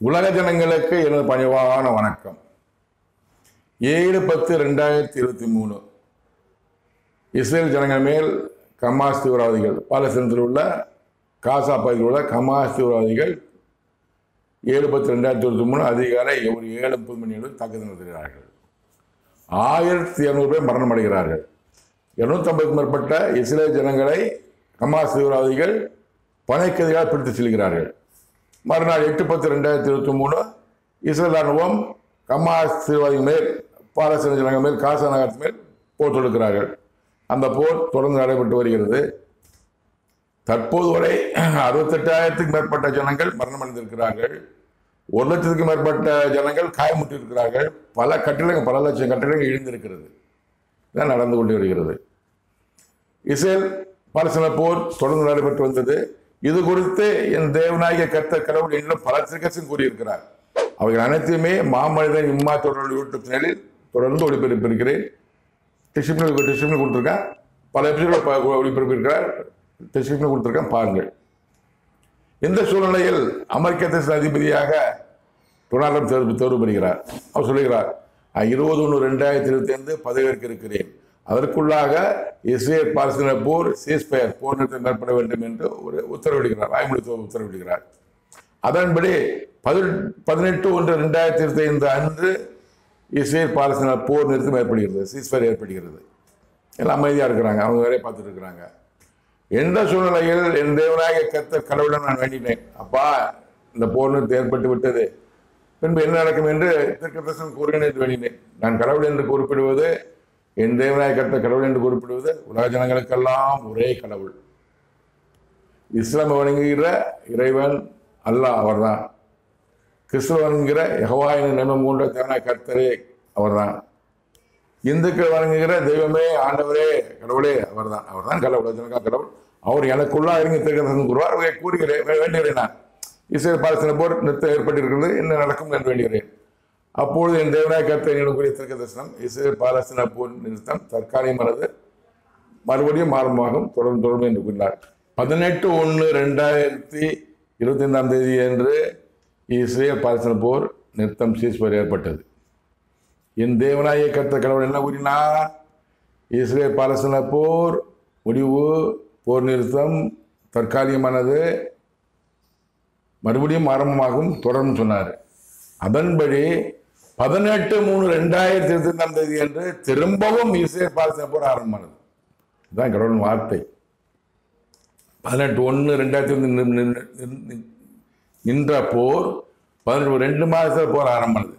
உலக ஜனங்களுக்கு எனது பணிவான வணக்கம். 7/10/2023 இஸ்ரேல் ஜனங்கள் மேல் ஹமாஸ் தீவிரவாதிகள், பாலஸ்தீனத்தில் உள்ள காசா பகுதியில் உள்ள ஹமாஸ் தீவிரவாதிகள் 7/10/2023 அதிகாலை ஒரு 7:30 மணியோடு தாக்குதல் நடத்துகிறார்கள். 1200 பேர் மரணம் அடைகிறார்கள். 250க்கும் மேற்பட்ட இஸ்ரேல் ஜனங்களை ஹமாஸ் தீவிரவாதிகள் பனைக்கதிகளால் பிடித்து செல்கிறார்கள். மறுநாள் 8/10/2023 இஸ்ரேல் ராணுவம் ஹமாஸ் தீவிரவாதிகள் மேல், பாலஸ்தீன ஜனங்கள் மேல், காசா நகரத்தின் மேல் போர் தொடுக்கிறார்கள். அந்த போர் தொடர்ந்து நடைபெற்று வருகிறது. தற்போது வரை 68,000க்கும் மேற்பட்ட ஜனங்கள் மரணமடைந்திருக்கிறார்கள். 1,00,000க்கும் மேற்பட்ட ஜனங்கள் காயமுற்றிருக்கிறார்கள். பல லட்சம் கட்டிடங்கள் இழிந்திருக்கிறது. இதான் நடந்து கொண்டு வருகிறது. இஸ்ரேல் பாலஸ்தீன போர் தொடர்ந்து நடைபெற்று வந்தது. இது குறித்து என் தேவனாகிய கர்த்தர் கடவுள் இன்னும் பல திருக்கசம் கூறியிருக்கிறார். அவைகள் அனைத்துமே மாமனிதன் இம்மா தொடர் யூடியூப் சேனலில் தொடர்ந்து ஒளிபரப்பியிருக்கிறேன். டிஸ்கிரிப்ஷன் கொடுத்துருக்கேன். பல எபிசோடு ஒளிபரப்பியிருக்கிறார். டிஸ்கிரிப்ஷன் கொடுத்துருக்கேன், பாருங்கள். இந்த சூழ்நிலையில் அமெரிக்க தேச அதிபதியாக டொனால்ட் ட்ரம்ப் தேர்வு பெறுகிறார். அவர் சொல்லுகிறார், 20/1/2025 பதவியேற்க இருக்கிறேன். அதற்குள்ளாக இஸ்ரேல் பாலஸ்தீன போர் சீஸ்ஃபயர் போர் நிறுத்தம் மேற்பட வேண்டும் என்று ஒரு உத்தரவிடுகிறார், வாய்மொழி உத்தரவிடுகிறார். அதன்படி 18/1/2025 அன்று இஸ்ரேல் பாலஸ்தீன போர் நிறுத்தம் ஏற்படுகிறது, சீஸ்ஃபயர் ஏற்படுகிறது. எல்லாம் அமைதியாக இருக்கிறாங்க, அவங்க வேலையை பார்த்துட்டு இருக்கிறாங்க. எந்த சூழ்நிலையில் என் தேவனாகிய கர்த்தர் கடவுளை நான் வேண்டினேன், அப்பா இந்த போர் நிறுத்தம் ஏற்பட்டு விட்டது, பின்பு என்ன நடக்கும் என்று தீர்க்கதரிசனம் கூறுகிறேன் என்று வேண்டினேன். நான் கடவுள் என்று குறிப்பிடுவது, என் தேவனாய் கர்த்தர் கடவுள் என்று குறிப்பிடுவது உலக ஜனங்களுக்கெல்லாம் ஒரே கடவுள். இஸ்லாம் வணங்குகிற இறைவன் அல்லாஹ் அவர்தான். கிறிஸ்துவ வணங்குகிற யெகோவா என்ற நாமம் கொண்ட தேவனாய் கர்த்தரே அவர்தான். இந்துக்கள் வணங்குகிற தெய்வமே ஆண்டவரே கடவுளே அவர்தான் கடவுள், கடவுள். அவர் எனக்குள்ளா இறங்கி தீர்க்கதரிசனம் கூறுவார். அவரை கூறுகிறேன், வேண்டுகிறேன். நான் இஸ்ரேல் பாலஸ்தீன போர் நிறுத்தம் ஏற்பட்டிருக்கிறது, என்ன நடக்கும் என்று வேண்டுகிறேன். அப்பொழுது என் தேவனாய கர்த்தர் என்னுடைய தீர்க்கதரிசனம், இஸ்ரேல் பாலஸ்தீன போர் நிறுத்தம் தற்காலிகமானது, மறுபடியும் ஆரம்பமாகும், தொடரும் என்று கூறினார். 18/1/2025 அன்று இஸ்ரேல் பாலஸ்தீன போர் நிறுத்தம் சீஸ்ஃபயர் ஏற்பட்டது. என் தேவனாய கர்த்தர் கடவுள் என்ன கூறினார்? இஸ்ரேல் பாலஸ்தீன போர் முடிவு, போர் நிறுத்தம் தற்காலிகமானது, மறுபடியும் ஆரம்பமாகும், தொடரும் சொன்னார். அதன்படி 18/3/2025 அன்று திரும்பவும் இஸ்ரேல் பாலஸ்தீன போர் ஆரம்பமானது. இதுதான் கடவுளின் வார்த்தை. 18/1/2025 நின்ற போர் 2 மாதத்தில் போர் ஆரம்பமானது.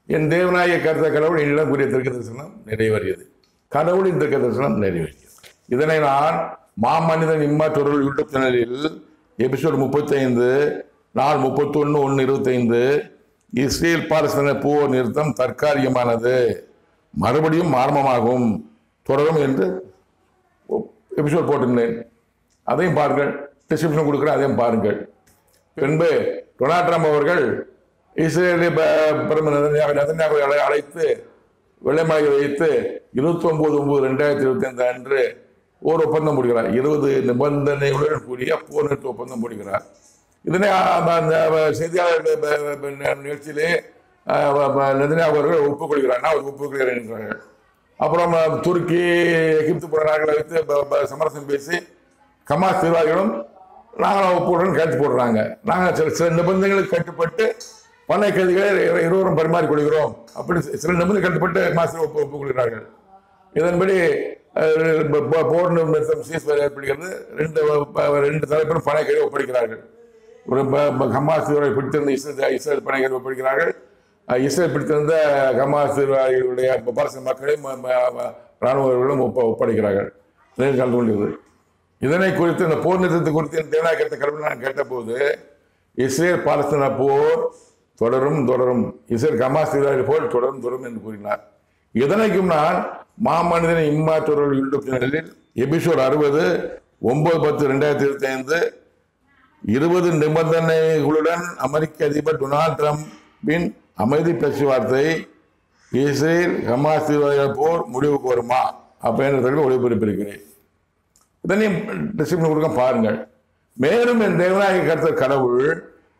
என் தேவனாய கர்த்தர் கடவுள் என்னிடம் கூறிய தீர்க்கதரிசனம் நிறைவேறியது. கடவுளின் தீர்க்கதரிசனம் நிறைவேறியது. இதனை நான் மாமனிதன் இம்மா தொடர் யூடியூப் சேனலில் எபிசோடு 35 நாள் 31/1/25 இஸ்ரேல் பாலஸ்தீன போர் நிறுத்தம் தற்காலிகமானது, மறுபடியும் ஆரம்பமாகும், தொடரும் என்று எபிசோட் போட்டிருந்தேன். அதையும் பாருங்கள், டிஸ்கிரிப்ஷன் கொடுக்குறேன், அதையும் பாருங்கள். பின்பு டொனால்ட் ட்ரம்ப் அவர்கள் இஸ்ரேலிய பிரதமர் நெதன்யாகுவை அழைத்து வெள்ளை மாளிகை வைத்து 29/9/2025 அன்று ஓர் ஒப்பந்தம் போடுகிறார். 20 நிபந்தனைகளுடன் கூடிய போர் நிறுத்த ஒப்பந்தம் போடுகிறார். இதனை செய்தியாளர் நிகழ்ச்சியிலே நெதன்யாகு அவர்கள் ஒப்புக்கொள்கிறார், நான் ஒப்புக்கொள்கிறேன் என்றார்கள். அப்புறம் துருக்கி, எகிப்து போன்ற நாடுகளை வைத்து சமரசம் பேசி ஹமாஸ் தீவிரவாதிகளும் நாங்கள் ஒப்புக்கொள்றோம் கையெழுத்து போடுறாங்க. நாங்கள் சில நிபந்தனைகளுக்கு கட்டுப்பட்டு பண கைதிகளை இருவரும் பரிமாறிக்கொள்கிறோம் அப்படி சில நிபந்தனை கட்டுப்பட்டு ஹமாஸ் ஒப்புக்கொள்கிறார்கள். இதன்படி போர் நிறுத்தம் சீஸ்ஃபயர் ஏற்படுகிறது. ரெண்டு தரப்பிலும் பண கைதை ஒப்படைக்கிறார்கள். ஒரு ஹமாஸ் தீவிரவாதிகளை பிடித்திருந்த இஸ்ரேல் பண கைதை ஒப்படைக்கிறார்கள். இஸ்ரேல் பிடித்திருந்த ஹமாஸ் தீவிரவாதிகளுடைய பாலஸ்தீன மக்களையும் இராணுவர்களும் ஒப்படைக்கிறார்கள். கலந்து கொண்டிருக்கிறது. இதனை குறித்து, இந்த போர் நிறுத்தத்தை குறித்து என் தேவனாய கர்த்தர் கடவுள் நான் கேட்டபோது, இஸ்ரேல் பாலஸ்தீன போர் தொடரும், இஸ்ரேல் ஹமாஸ் தீவிரவாதிகள் போர் தொடரும் என்று கூறினார். இதனைக்கும் நான் மாமனிதன் இம்மா தொடர் யூடியூப் சேனலில் எபிசோட் 60 9/10/2025 20 நிபந்தனைகளுடன் அமெரிக்க அதிபர் டொனால்ட் ட்ரம்பின் அமைதி பேச்சுவார்த்தை, இஸ்ரேல் ஹமாஸ் தீவிரவாதிகள் போர் முடிவுக்கு வருமா அப்படின்றதுக்கு ஒளிபரப்பியிருக்கிறேன். இதனையும் டிஸ்கிரிப்ஷன் கொடுக்க பாருங்கள். மேலும் என் தேவனாகிய கர்த்தர் கடவுள்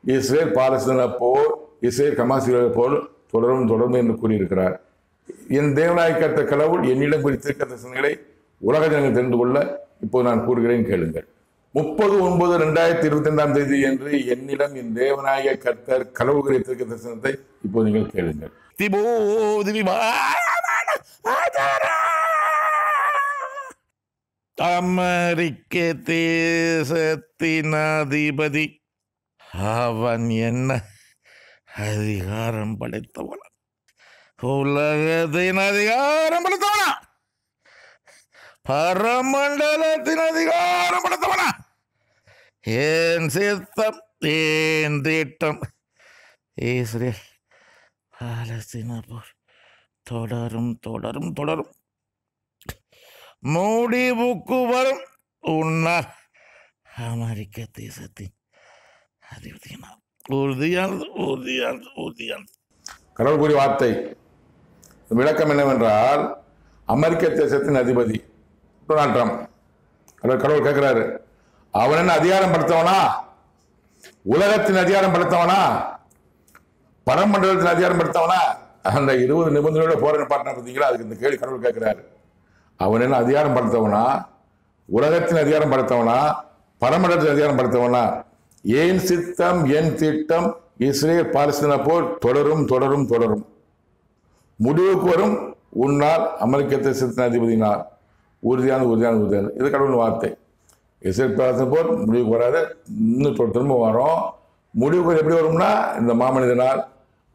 இஸ்ரேல் பாலஸ்தீன போர் இஸ்ரேல் ஹமாஸ் போல் தொடரும் தொடரும் என்று கூறியிருக்கிறார். என் தேவனாய் கர்த்த கடவுள் என்னிடம் குறித்த தரிசனங்களை உலக ஜனங்கள் தெரிந்து கொள்ள இப்போது நான் கூறுகிறேன், கேளுங்கள். 30/9/2025 என்று என்னிடம் என் தேவனாய கர்த்தர் கடவுள் குறித்த தரிசனத்தை இப்போது நீங்கள் கேளுங்கள். அமெரிக்க தேசத்தின் அதிபதி அவன் என்ன அதிகாரம் படைத்தவனா? உலகத்தின் அதிகாரம் படைத்தவனா? பரமண்டலத்தின் அதிகாரம் படைத்தவனா? என் சித்தம், என் திட்டம் இஸ்ரேல் பாலஸ்தீன போர் தொடரும் தொடரும் தொடரும், முடிவுக்கு வரும். உன்னால் அமெரிக்க தேசத்தின் அதிபதியினால் உறுதியானது உறுதியானது உறுதியானது. கடவுள் கூறிய வார்த்தை விளக்கம் என்னவென்றால், அமெரிக்க தேசத்தின் அதிபதி டொனால்ட் ட்ரம்ப். கடவுள் கேட்கிறாரு, அவன் என்ன அதிகாரம் படுத்தவனா? உலகத்தின் அதிகாரம் படுத்தவனா? பரமண்டலத்தின் அதிகாரம் படுத்தவனா? அந்த 20 நிபந்தனையோட போற பாட்டினா பார்த்தீங்களா? அதுக்கு இந்த கேள்வி கடவுள் கேட்கிறாரு. அவன் என்ன அதிகாரம் படுத்தவனா? உலகத்தின் அதிகாரம் படுத்தவனா? பரமண்டலத்தின் அதிகாரம் படுத்தவனா? என் சித்தம், என் திட்டம் இஸ்ரேல் பாலஸ்தீன போர் தொடரும் தொடரும் தொடரும், முடிவுக்கு வரும். உன்னால் அமெரிக்க தேசத்தின் அதிபதியினால் உறுதியான உறுதியான உறுதியான. இது கடவுள் வார்த்தை. இஸ்ரேல் பாலஸ்தீன போர் முடிவுக்கு வராது, இன்னும் திரும்ப வரும். முடிவுக்கு எப்படி வரும்னா, இந்த மாமனிதனால்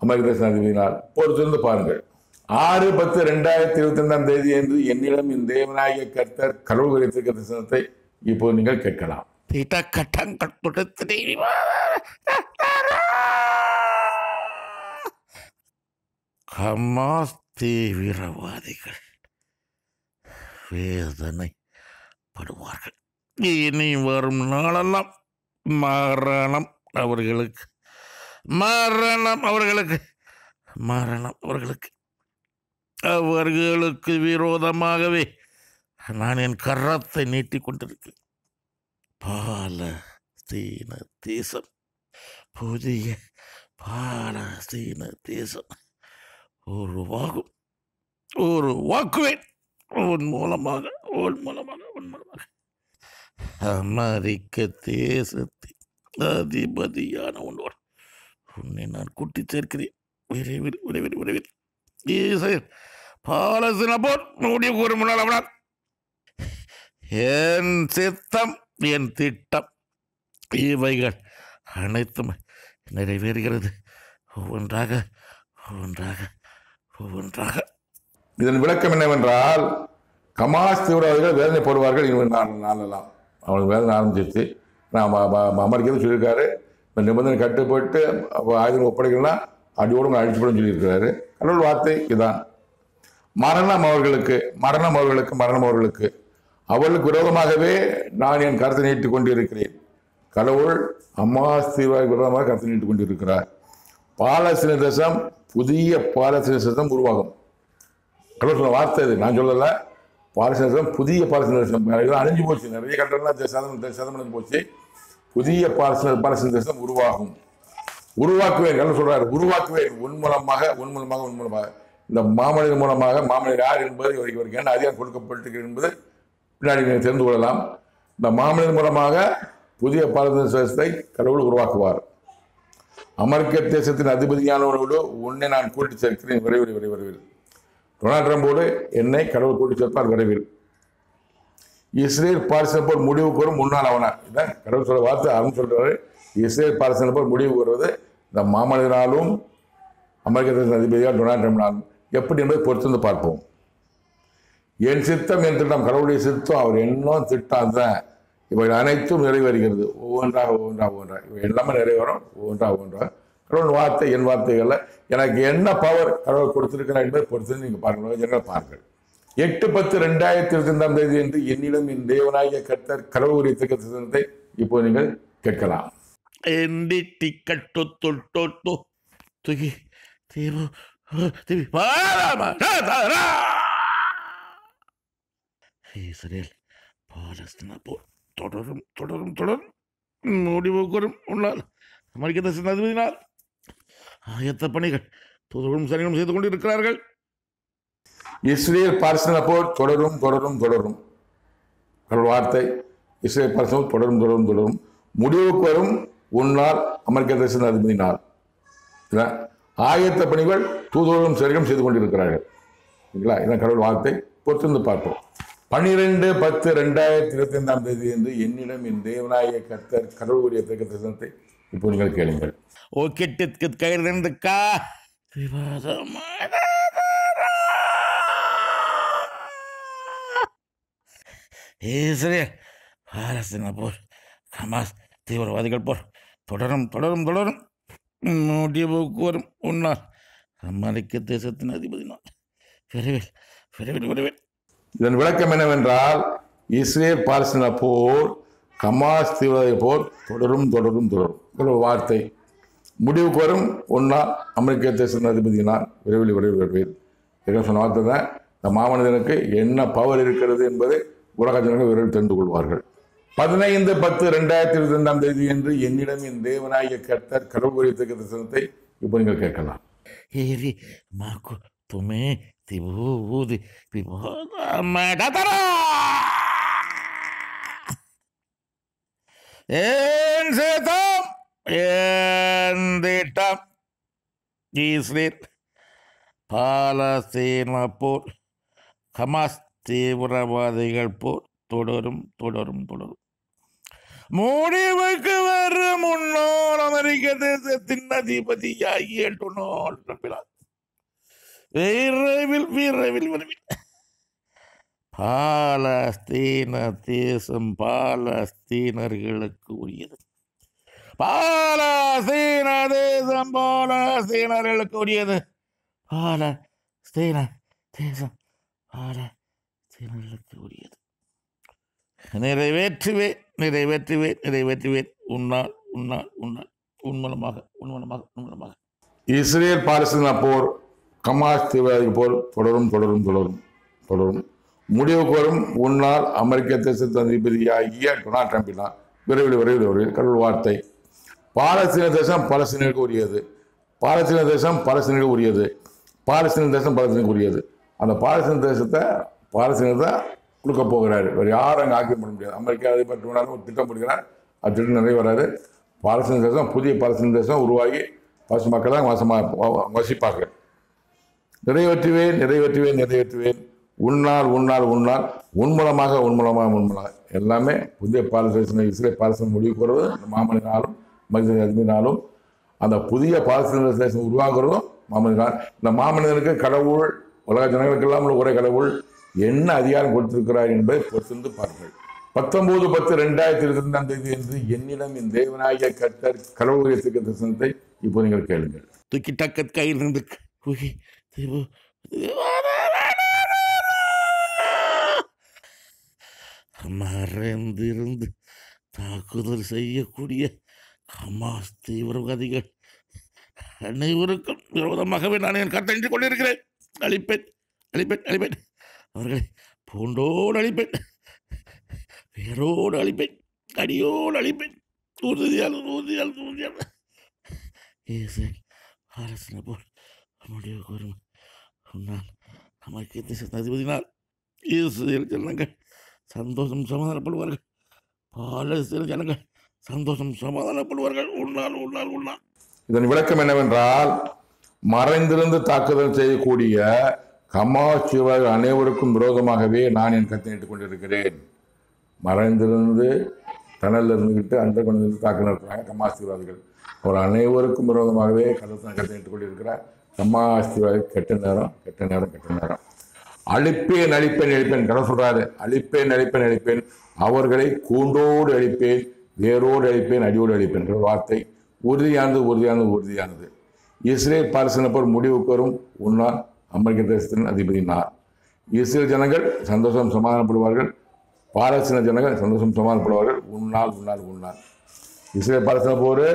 அமெரிக்க தேசத்தின் அதிபதியினால். பொறுத்திருந்து பாருங்கள். 6/10/2025 என்று என்னிடம் என் தேவனாகிய கர்த்தர் கடவுள் குறித்த தரிசனத்தை இப்போது நீங்கள் கேட்கலாம். ஹமாஸ் தீவிரவாதிகள் வேதனைப்படுவார்கள். இனி வரும் நாளெல்லாம் மரணம் அவர்களுக்கு, மரணம் அவர்களுக்கு, மரணம் அவர்களுக்கு. அவர்களுக்கு விரோதமாகவே நான் என் கரத்தை நீட்டிக் கொண்டிருக்கிறேன். பாலஸ்தீன தேசம், புதிய பாலஸ்தீன தேசம் உருவாகும், உருவாக்குவேன். உன் மூலமாக உன் மூலமாக உன் மூலமாக. அமெரிக்க தேசத்தின் அதிபதியான உன்னோடு உன்னை நான் கூட்டி சேர்க்கிறேன். விரைவில் விரைவில் விரைவில் இஸ்ரேல் பாலஸ்தீன போர் முடிவு கூறும் முன்னால் அவனால் என் சித்தம், என் திட்டம் இவைகள் அனைத்தும் நிறைவேறுகிறது, ஒவ்வொன்றாக ஒவ்வொன்றாக ஒவ்வொன்றாக. இதன் விளக்கம் என்னவென்றால், ஹமாஸ் தீவிரவாதிகள் வேதனைப்படுவார்கள். இன்னும் நாளெல்லாம் அவங்களுக்கு வேதனை ஆரம்பிச்சிருச்சு. அமெரிக்கா சொல்லியிருக்காரு, இந்த நிபந்தனை கட்டுப்பட்டு ஆயுதம் ஒப்படைக்கலாம், அடியோடு அழிச்சுப்படும் சொல்லியிருக்கிறாரு. கடவுள் வார்த்தை இதுதான். மரணம் அவர்களுக்கு, மரணம் அவர்களுக்கு, மரணம் அவர்களுக்கு. அவர்களுக்கு விரோதமாகவே நான் என் கருத்தை நீட்டிக் கொண்டிருக்கிறேன். கடவுள் ஹமாஸ் தீவிரவாதிகள் விரோதமாக கருத்தை நீட்டிக் கொண்டிருக்கிறார். பாலஸ்தீன தேசம், புதிய பாலஸ்தீன தேசம் உருவாகும். கடவுள் சொன்ன வார்த்தை இது, நான் சொல்லலை. பாலஸ்தீன தேசம், புதிய பாலஸ்தீன தேசம் அழிஞ்சு போச்சு. நிறைய கட்டணம் சேதம் போச்சு. புதிய பாலஸ்தீன தேசம் உருவாகும். உருவாக்குவேன், கடவுள் சொல்றாரு, உருவாக்குவேன். உன் மூலமாக உன் மூலமாக உன் மூலமாக. இந்த மாமனிதன் மூலமாக, மாமனிதர் யார் என்பது இவருக்கு என்ன அதிகாரம் கொடுக்கப்பட்டிருக்கிறது என்பது பின்னாடி நீங்கள் தெரிந்து கொள்ளலாம். இந்த மாமனிதன் மூலமாக புதிய பாலஸ்தீன தேசத்தை கடவுள் உருவாக்குவார். அமெரிக்க தேசத்தின் அதிபதியானவர்களோடு உன்னை நான் கூட்டி சேர்க்கிறேன் விரைவில் விரைவில் விரைவில். டொனால்ட் ட்ரம்போடு என்னை கடவுள் கூட்டி சேர்ப்பார் விரைவில். இஸ்ரேல் பாலஸ்தீன போர் முடிவு கூறும் முன்னால் அவனா. இதான் கடவுள் சொல்ற வார்த்தை. அவன் சொல்றாரு, இஸ்ரேல் பாலஸ்தீன போர் முடிவு கூறுவது இந்த மாமனிதனாலும் அமெரிக்க தேசத்தின் அதிபதியாக டொனால்ட் ட்ரம்ப்னாலும் எப்படி என்பதை பொறுத்திருந்து பார்ப்போம். என் சித்தம், என் திட்டம், கடவுளுடைய சித்தம், அவர் எண்ணம் திட்டம் தான். இவைகள் அனைத்தும் நிறைவேறுகிறது, ஒவ்வொன்றாக ஒவ்வொன்றாக ஒவ்வொன்றாக. இவை எல்லாமே நிறைவேறும், ஒவ்வொன்றாக ஒவ்வொன்றாக. கடவுள் வார்த்தை, என் வார்த்தைகளில் எனக்கு என்ன பவர் கடவுள் கொடுத்திருக்கிறார் என்பதை பொறுத்து நீங்கள் பார்க்கணும். ஜனங்கள் பாருங்கள். 8/10/2025 என்று என்னிடம் என் தேவனாகிய கர்த்தர் கடவுள் உரிய திட்டத்தை இப்போ நீங்கள் கேட்கலாம். இஸ்ரேல் பாலஸ்தீன போர் தொடரும் தொடரும் தொடரும், முடிவு கூறும் உன்னால் அமெரிக்க தேசத்தின் அதிபதியினால் ஆயத்த பணிகள் தூதர்களும் சனிகளும் செய்து கொண்டிருக்கிறார்கள். இஸ்ரேல் பாலஸ்தீன போர் தொடரும் தொடரும் தொடரும். கடவுள் வார்த்தை இஸ்ரேல் பாலஸ்தீன தொடரும் தொடரும் தொடரும். முடிவுக்கு வரும் உன்னால் அமெரிக்க தேசத்தின் அதிபதினால். ஆயத்த பணிகள் தூதர்களும் சனிகளும் செய்து கொண்டிருக்கிறார்கள். சரிங்களா? இதான் கடவுள் வார்த்தை. பொறுத்திருந்து பார்ப்போம். 12/10/2025 என்று என்னிடம் என் தேவனாய கர்த்தர் கடவுளுடைய தீர்க்க தரிசனத்தை இப்போ நீங்கள் கேளுங்கள். ஓ கெட்டு கயிறுக்கா இஸ்ரேல் பாலஸ்தீன போர், ஹமாஸ் தீவிரவாதிகள் போர் தொடரும் தொடரும் தொடரும். முடிவுக்கு வரும் உன்னால் அமெரிக்க தேசத்தின் அதிபதினால். விரைவில் விரைவில் விரைவில். இதன் விளக்கம் என்னவென்றால், இஸ்ரேல் பாலஸ்தீன போர், ஹமாஸ் தீவிரவாத போர் தொடரும் தொடரும் தொடரும். ஒரு வார்த்தை முடிவுக்கு வரும் ஒன்னால் அமெரிக்க தேசத்தின் அதிபதியினால் விரைவில் விரைவில் விரைவில். சொன்ன வார்த்தை தான். இந்த மாமனிதனுக்கு என்ன பவர் இருக்கிறது என்பதை உலக ஜனங்கள் விரைவில் தெரிந்து கொள்வார்கள். 15/10/2025 என்று என்னிடம் என் தேவனாகிய கர்த்தர் கடவுளுடைய தீர்க்க தரிசனத்தை இப்போ நீங்கள் கேட்கலாம். ஏரி மாக்கு துமே திபூதி ஏன் சேதம் ஏன் திட்டம். இஸ்ரேல் பாலஸ்தீன போர், ஹமாஸ் தீவிரவாதிகள் போர் தொடரும் தொடரும் தொடரும். முடிவுக்கு வரும் முன்னாள் அமெரிக்க தேசத்தின் அதிபதியாகிய டொனால்ட் ட்ரம்பினால் விரைவில் விரைவில் விரைவில். பாலஸ்தீன தேசம் பாலஸ்தீனர்களுக்கு உரியது. பாலஸ்தீன தேசம் பாலஸ்தீனர்களுக்கு உரியது. பாலஸ்தீன தேசம் பாலஸ்தீனர்களுக்கு உரியது. நிறைவேற்றுவேன் நிறைவேற்றுவேன் நிறைவேற்றுவேன். உன்னால் உன்னால் உன்னால் உன்மூலமாக உன்மூலமாக உன்மூலமாக. இஸ்ரேல் பாலஸ்தீன போர், ஹமாஸ் தீவிரவாதி போர் தொடரும் தொடரும் தொடரும் தொடரும். முடிவுக்கு வரும் உன்னால் அமெரிக்க தேசத்தின் அதிபதியாகிய டொனால்ட் ட்ரம்பினால் விரைவில் விரைவில் விரைவில். கடவுள் வார்த்தை. பாலஸ்தீன தேசம் பலஸ்தீனருக்கு உரியது. பாலஸ்தீன தேசம் பலஸ்தீனருக்கு உரியது. பாலஸ்தீன தேசம் பலஸ்தீனருக்கு உரியது. அந்த பாலஸ்தீன தேசத்தை கொடுக்க போகிறாரு. வேறு யாரும் அங்கே ஆக்கிரமிக்க பண்ண முடியாது. அமெரிக்கா அதை பற்றி வேணாலும் ஒரு திட்டம் போடுகிறார். அது திட்டம் நிறைவேறாது. பாலஸ்தீன தேசம் புதிய பாலஸ்தீன தேசம் உருவாகி பசு மக்கள் தான் வசிப்பார்கள். நிறைவேற்றுவேன் நிறைவேற்றுவேன் நிறைவேற்றுவேன். உன்னால் உன்னால் உன்னால் உன்மூலமாக உன்மூலமாக உன்மூலமாக. எல்லாமே புதிய பாலஸ்தீன இஸ்ரேல் பாலஸ்தீன முடிவுக்கு வருவது அந்த மாமனிதனாலும் மனிதன் அதிபதினாலும். அந்த புதிய பாலஸ்தீன தேசம் உருவாக்குறதும் மாமனிதனால். இந்த மாமனிதனுக்கு கடவுள் உலக ஜனங்களுக்கெல்லாம் ஒரே கடவுள் என்ன அதிகாரம் கொடுத்திருக்கிறார் என்பதை பொறுத்திருந்து பாருங்கள். 19/10/2025 என்று என்னிடம் என் தேவனாகிய கர்த்தர் கடவுளுடைய தீர்க்க தரிசனத்தை இப்போ நீங்கள் கேளுங்கள். தூக்கி டக்க கையிலிருந்து மறைந்திருந்து தாக்குதல் செய்யக்கூடிய ஹமாஸ் தீவிரவாதிகள் அனைவருக்கும் விரோதமாகவே நான் என் கட்டளை கொண்டிருக்கிறேன். அழிப்பேன் அழிப்பேன் அழிப்பேன். அவர்களை பூண்டோடு அழிப்பேன், வேரோடு அழிப்பேன், அடியோடு அழிப்பேன். உறுதியால் உறுதியால் உறுதியால். இஸ்ரேல் பாலஸ்தீன போர் முடிவுக்கு வரும் உன்னால் அமெரிக்க தேசத்தின் அதிபதினால் இஸ்ரேல் ஜனங்கள் சந்தோஷம் சமாதானப்படுவார்கள். பாலஸ்தீன ஜனங்கள் சந்தோஷம் சமாதானப்படுவார்கள். உன்னால் உன்னால் உன்னால். இதன் விளக்கம் என்னவென்றால், மறைந்திருந்து தாக்குதல் செய்யக்கூடிய ஹமாஸ் தீவிரவாதிகள் அனைவருக்கும் விரோதமாகவே நான் என் கட்டளையிட்டுக் கொண்டிருக்கிறேன். மறைந்திருந்து டனலில் இருந்துக்கிட்டு அண்டர் கொண்டு தாக்குதல் இருக்கிறாங்க ஹமாஸ் தீவிரவாதிகள். அவர் அனைவருக்கும் விரோதமாகவே கட்டளையிட்டுக் கொண்டிருக்கிறார். ஹமாஸ் தீவிரவாதிகள் கெட்ட நேரம் கெட்ட நேரம் கெட்ட நேரம். அழிப்பேன் அழிப்பேன் அழிப்பேன். கடவுள் சொல்றாரு, அழிப்பேன் அழிப்பேன் அழிப்பேன். அவர்களை கூண்டோடு அழிப்பேன், வேரோடு அழிப்பேன், அடியோடு அழிப்பேன். வார்த்தை உறுதியானது உறுதியானது உறுதியானது. இஸ்ரேல் பாலஸ்தீன போர் முடிவுக்கு வரும் உன்னால் அமெரிக்க தேசத்தின் அதிபதினார். இஸ்ரேல் ஜனங்கள் சந்தோஷம் சமாதானப்படுவார்கள். பாலஸ்தீன ஜனங்கள் சந்தோஷம் சமாதானப்படுவார்கள். உன்னால் உன்னால் உன்னால். இஸ்ரேல் பாலஸ்தீன போர்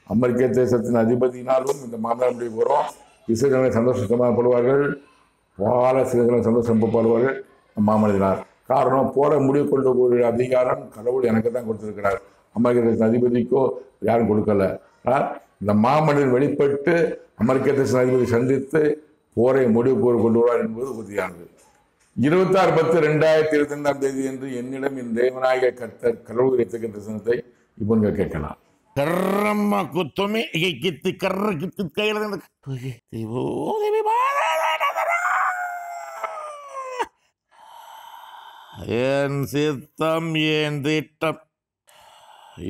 அமெரிக்க தேசத்தின் அதிபதியினாலும் இந்த மாமனார் முடிவு வரும். இஸ்ரேல் ஜனங்கள் சந்தோஷம் சமாதானப்படுவார்கள். பாலஸ்தீன ஜனங்கள் சந்தோஷம் பாடுவார்கள் மாமனிதனார். காரணம், போற முடிவு கொள்ளக்கூடிய அதிகாரம் கடவுள் எனக்கு தான் கொடுத்திருக்கிறார். அமெரிக்க தேசத்தின் அதிபதிக்கோ யாரும் கொடுக்கல. இந்த மாமனிதன் வெளிப்பட்டு அமெரிக்க தேச அதிபதி சந்தித்து போரை முடிவுக்கு கொண்டு வருவார் என்பது உறுதியானது. 26/10/2022 என்று என்னிடம் இந்த தேவநாயக கர்த்தர் கடவுள் வைத்திருக்கின்ற தரிசனத்தை இப்போ நீங்கள் கேட்கலாம். கர்ரம்மா குத்தமே கித்து கர்ற கித்து கையில் என் சித்தம் என் திட்டம்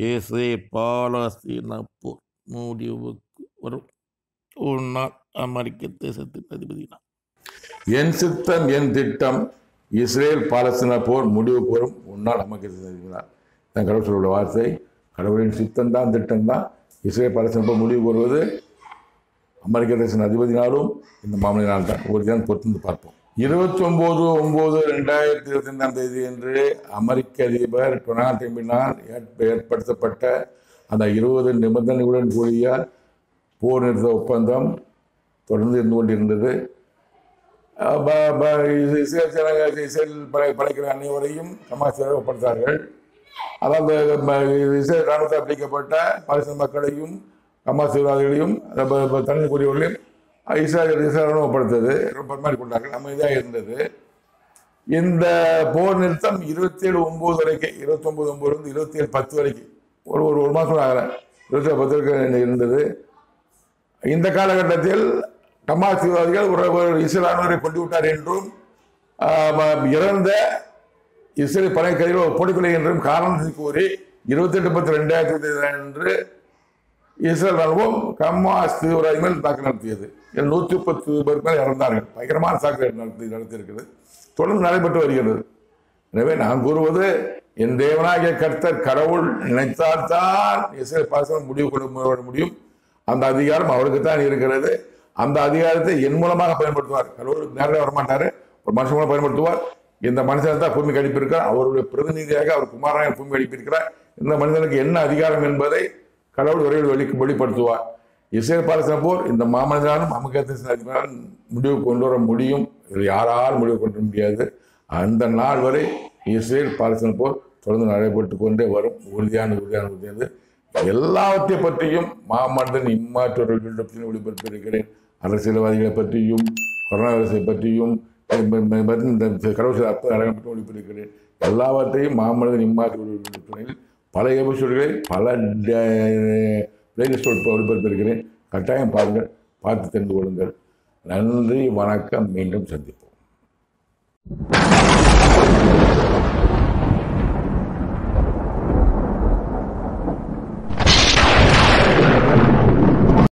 இசை பாலஸ்தீன போர் முடிவுக்கு வரும். உன்னால் அமெரிக்க தேசத்தின் அதிபதி நான். என் சித்தம் என் திட்டம் இஸ்ரேல் பாலஸ்தீன போர் முடிவுக்கு வரும். உன்னால் அமெரிக்க தேசத்தின் அதிபதி நான். தான் கடவுள் சொல்லுள்ள வார்த்தை. கடவுளின் சித்தம்தான் திட்டம்தான். இஸ்ரேல் பாலஸ்தீன போர் முடிவுக்கு வருவது அமெரிக்க தேசத்தின் அதிபதினாலும் இந்த மாமனிதனால் தான். ஒரு தினம் பொறுத்து பார்ப்போம். 29/9/2022 என்று அமெரிக்க அதிபர் டொனால்ட் ட்ரம்பினால் ஏற்படுத்தப்பட்ட அந்த 20 நிபந்தனைகளுடன் கூடிய போர் நிறுத்த ஒப்பந்தம் தொடர்ந்து இருந்து கொண்டிருந்தது. இஸ்ரேல் படைக்கிற அனைவரையும் ஹமாஸ் ஒப்படைத்தார்கள். அதாவது இஸ்ரேல் ராணுவத்தை அளிக்கப்பட்ட பாலஸ்தீன மக்களையும் ஹமாஸ் தீவிரவாதிகளையும் தனிக்கூடியவர்களையும் இஸ்ரேல் ஒப்படைத்தது. ரொம்ப பரிமாறிக்கொண்டார்கள். அமைதியாக இருந்தது. இந்த போர் நிறுத்தம் 27/9 வரைக்கும் 29/9 27/10 வரைக்கும் ஒரு மாதம் ஆகல 27/10 வரைக்கும் இருந்தது. இந்த காலகட்டத்தில் ஹமாஸ் தீவிரவாதிகள் ஒரு இஸ்ரேலானவரை கொண்டு விட்டார் என்றும் இறந்த இஸ்ரேல் படை கைதிகள் ஒப்படைக்கலை என்றும் காரணத்தை கூறி 28/10/2022 அன்று இஸ்ரேல் ராணுவம் ஹமாஸ் தீவிரவாதிகள் தாக்குதல் நடத்தியது. 110 பேர் மேல் இறந்தார்கள். பயங்கரமான தாக்குதல் நடத்தியிருக்கிறது. தொடர்ந்து நடைபெற்று வருகிறது. எனவே நான் கூறுவது, என் தேவனாகிய கர்த்தர் கடவுள் நினைத்தால்தான் இஸ்ரேல் பாலஸ்தீனம் முடிவு கொண்டு முடியும். அந்த அதிகாரம் அவருக்கு தான் இருக்கிறது. அந்த அதிகாரத்தை என் மூலமாக பயன்படுத்துவார். கடவுள் நேரடியாக வரமாட்டாரு, ஒரு மனுஷன் மூலம் பயன்படுத்துவார். இந்த மனுஷன் தான் பூமிக்கு அனுப்பியிருக்கிறார். அவருடைய பிரதிநிதியாக அவர் குமாரனாக பூமி அனுப்பியிருக்கிறார். இந்த மனிதனுக்கு என்ன அதிகாரம் என்பதை கடவுள் விரைவில் வெளிப்படுத்துவார். இஸ்ரேல் பாலஸ்தீன போர் இந்த மாமனிதனாலும் அமெரிக்க தேச அதிபராலும் முடிவு கொண்டு வர முடியும். இதில் யாராலும் முடிவு கொண்டு வர முடியாது. அந்த நாள் வரை இஸ்ரேல் பாலஸ்தீன போர் தொடர்ந்து நடைபெற்று கொண்டே வரும். உறுதியானது. எல்லாவற்றை பற்றியும் மாமனிதன் இம்மாற்றவர்கள் பற்றியும் ஒளிபரப்பியிருக்கிறேன். அரசியல்வாதிகளை பற்றியும் கொரோனா வைரஸை பற்றியும் கடவுள் அற்புதம் பற்றி ஒளிபரப்பியிருக்கிறேன். எல்லாவற்றையும் மாமனிதன் இம்மாற்றவர்கள் பல எபிசோடுகளை பல பிளேலிஸ்ட் ஒளிபரப்பியிருக்கிறேன். கட்டாயம் பாருங்கள், பார்த்து தெரிந்து கொள்ளுங்கள். நன்றி, வணக்கம். மீண்டும் சந்திப்போம்.